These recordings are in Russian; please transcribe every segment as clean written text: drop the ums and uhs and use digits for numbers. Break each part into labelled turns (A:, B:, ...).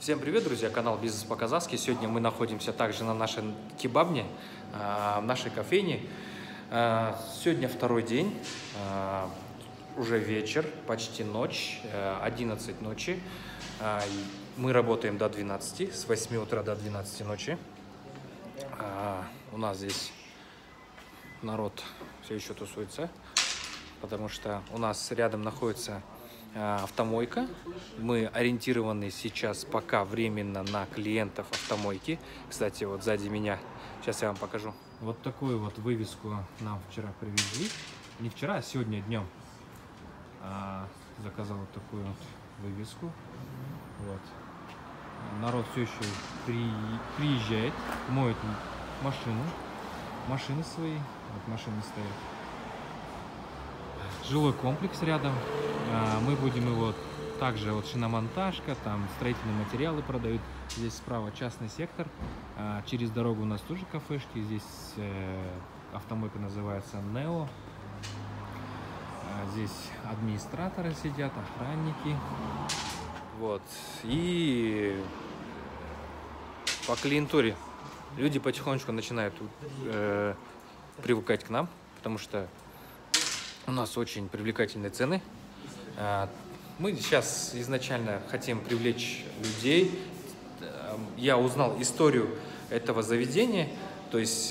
A: Всем привет, друзья! Канал Бизнес по-казахски. Сегодня мы находимся также на нашей кебабне, в нашей кофейне. Сегодня второй день, уже вечер, почти ночь, 11 ночи. Мы работаем до 12, с 8 утра до 12 ночи. У нас здесь народ все еще тусуется, потому что у нас рядом находится автомойка. Мы ориентированы сейчас пока временно на клиентов автомойки. Кстати, вот сзади меня, сейчас я вам покажу. Вот такую вот вывеску нам вчера привезли. Не вчера, а сегодня днем. Заказал вот такую вот вывеску. Вот. Народ все еще приезжает, моет машины свои. Вот машины стоят. Жилой комплекс рядом. Мы будем его также, вот шиномонтажка, там строительные материалы продают. Здесь справа частный сектор. Через дорогу у нас тоже кафешки. Здесь автомойка называется Нео. Здесь администраторы сидят, охранники. Вот. И по клиентуре люди потихонечку начинают привыкать к нам, потому что у нас очень привлекательные цены. Мы сейчас изначально хотим привлечь людей. Я узнал историю этого заведения. То есть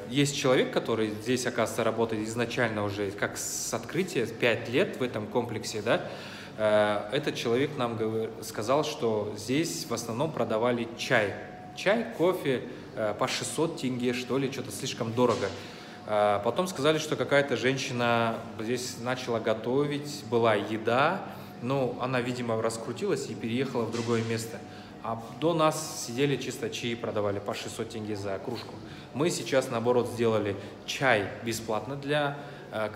A: есть человек, который здесь, оказывается, работает изначально уже как с открытия, 5 лет в этом комплексе. Да? Этот человек нам сказал, что здесь в основном продавали чай. Чай, кофе по 600 тенге, что ли, что-то слишком дорого. Потом сказали, что какая-то женщина здесь начала готовить, была еда, но она, видимо, раскрутилась и переехала в другое место. А до нас сидели чисто чаи, продавали по 600 тенге за кружку. Мы сейчас, наоборот, сделали чай бесплатно для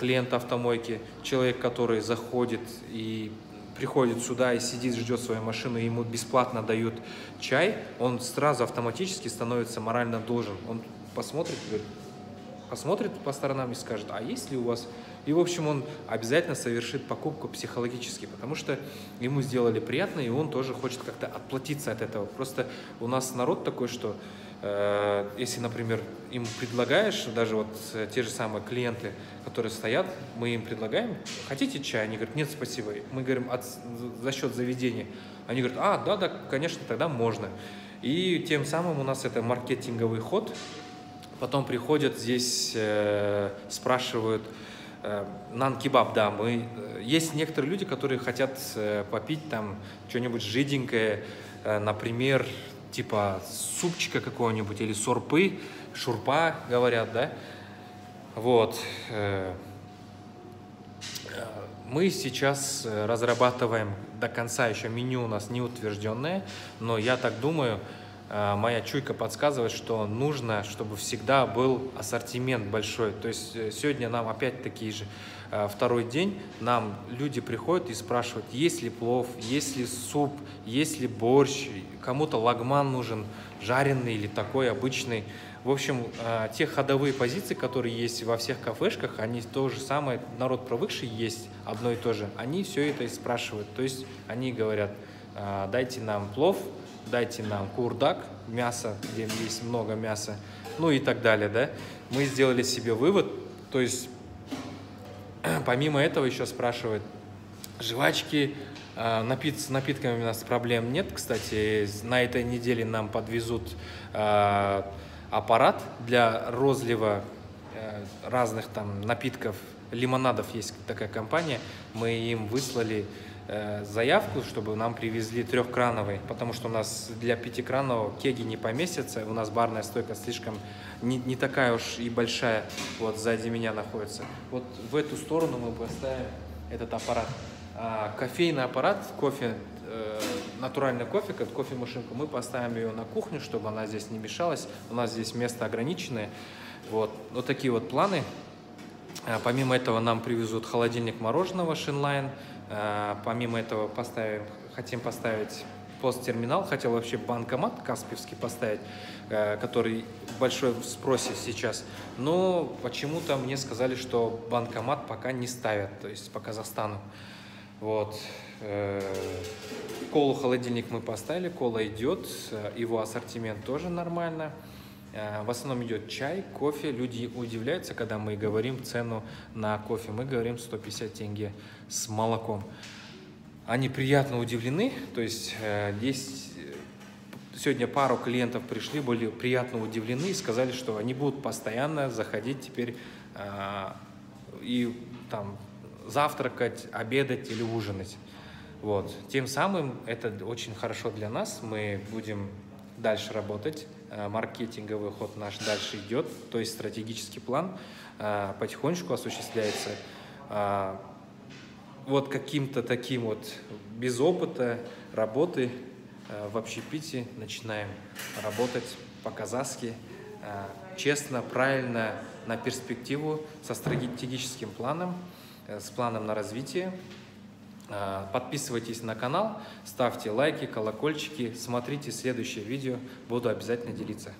A: клиента автомойки. Человек, который заходит и приходит сюда и сидит, ждет свою машину, и ему бесплатно дают чай, он сразу автоматически становится морально должен. Он посмотрит, посмотрит по сторонам и скажет, а есть ли у вас? И, в общем, он обязательно совершит покупку психологически, потому что ему сделали приятно, и он тоже хочет как-то отплатиться от этого. Просто у нас народ такой, что если, например, им предлагаешь, даже вот те же самые клиенты, которые стоят, мы им предлагаем, хотите чай? Они говорят, нет, спасибо. Мы говорим, за счет заведения. Они говорят, да, конечно, тогда можно. И тем самым у нас это маркетинговый ход. Потом приходят здесь, спрашивают, нан-кебаб, да, есть некоторые люди, которые хотят попить там что-нибудь жиденькое, например, типа супчика какого-нибудь или сорпы, шурпа, говорят, да, вот. Мы сейчас разрабатываем до конца, еще меню у нас не утвержденное, но я так думаю, моя чуйка подсказывает, что нужно, чтобы всегда был ассортимент большой. То есть сегодня нам опять-таки же второй день, нам люди приходят и спрашивают, есть ли плов, есть ли суп, есть ли борщ, кому-то лагман нужен, жареный или такой обычный. В общем, те ходовые позиции, которые есть во всех кафешках, они то же самое, народ привыкший есть одно и то же, они все это и спрашивают. То есть они говорят, дайте нам плов, дайте нам курдак, мясо, где есть много мяса, ну и так далее, да. Мы сделали себе вывод, то есть помимо этого еще спрашивают жвачки, с напитками у нас проблем нет. Кстати, на этой неделе нам подвезут аппарат для розлива разных там напитков, лимонадов, есть такая компания, мы им выслали заявку, чтобы нам привезли трехкрановый, потому что у нас для пятикранового кеги не поместится, у нас барная стойка слишком не такая уж и большая, вот сзади меня находится. Вот в эту сторону мы поставим этот аппарат. Кофейный аппарат, кофе, натуральный кофе, как кофемашинку, мы поставим ее на кухню, чтобы она здесь не мешалась, у нас здесь место ограниченное, вот такие вот планы. Помимо этого нам привезут холодильник мороженого Шинлайн. Помимо этого хотим поставить посттерминал. Хотел вообще банкомат Каспиевский поставить, который в большой спросе сейчас. Но почему-то мне сказали, что банкомат пока не ставят, то есть по Казахстану. Вот. Колу в холодильник мы поставили, кола идет, его ассортимент тоже нормально. В основном идет чай, кофе. Люди удивляются, когда мы говорим цену на кофе. Мы говорим 150 тенге с молоком. Они приятно удивлены, то есть здесь сегодня пару клиентов пришли, были приятно удивлены и сказали, что они будут постоянно заходить теперь и там завтракать, обедать или ужинать. Вот. Тем самым это очень хорошо для нас, мы будем дальше работать, маркетинговый ход наш дальше идет, то есть стратегический план потихонечку осуществляется. Вот каким-то таким вот без опыта работы в общепите начинаем работать по-казахски, честно, правильно, на перспективу, со стратегическим планом, с планом на развитие. Подписывайтесь на канал, ставьте лайки, колокольчики, смотрите следующее видео, буду обязательно делиться.